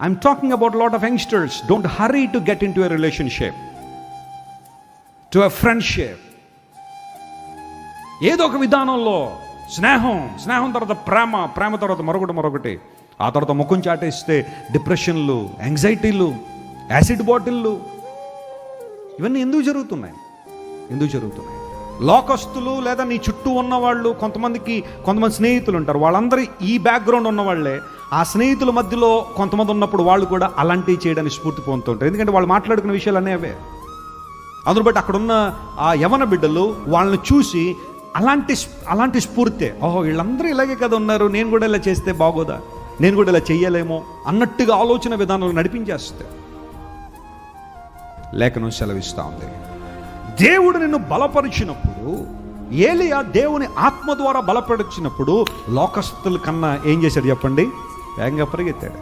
I'm talking about lot of youngsters. Don't hurry to get in to a relationship, to a friendship. ఏదో ఒక విధానంలో స్నేహం తర్వాత ప్రేమ తర్వాత మరొకటి, ఆ తర్వాత ముఖం చాటేస్తే డిప్రెషన్లు, యాంగ్జైటీలు, యాసిడ్ బాటిళ్ళు, ఇవన్నీ ఎందుకు జరుగుతున్నాయి? లోకస్తులు లేదా నీ చుట్టూ ఉన్నవాళ్ళు, కొంతమంది స్నేహితులు ఉంటారు, వాళ్ళందరూ ఈ బ్యాక్గ్రౌండ్ ఉన్నవాళ్లే. ఆ స్నేహితుల మధ్యలో కొంతమంది ఉన్నప్పుడు వాళ్ళు కూడా అలాంటివి చేయడానికి స్ఫూర్తి పొందుతుంటారు. ఎందుకంటే వాళ్ళు మాట్లాడుకునే విషయాలు అన్నీ అవే. అందును బట్టి అక్కడున్న ఆ యవన బిడ్డలు వాళ్ళని చూసి అలాంటి స్ఫూర్తే, ఓహో వీళ్ళందరూ ఇలాగే కదా ఉన్నారు, నేను కూడా ఇలా చేస్తే బాగోదా, నేను కూడా ఇలా చెయ్యలేమో అన్నట్టుగా ఆలోచన విధానంలో నడిపించేస్తే. లేఖనం సెలవిస్తూ ఉంది, దేవుడు నిన్ను బలపరిచినప్పుడు, ఏలియా దేవుని ఆత్మ ద్వారా బలపరిచినప్పుడు లోకస్తుల కన్నా ఏం చేశాడు చెప్పండి? వేగంగా పరిగెత్తాడు.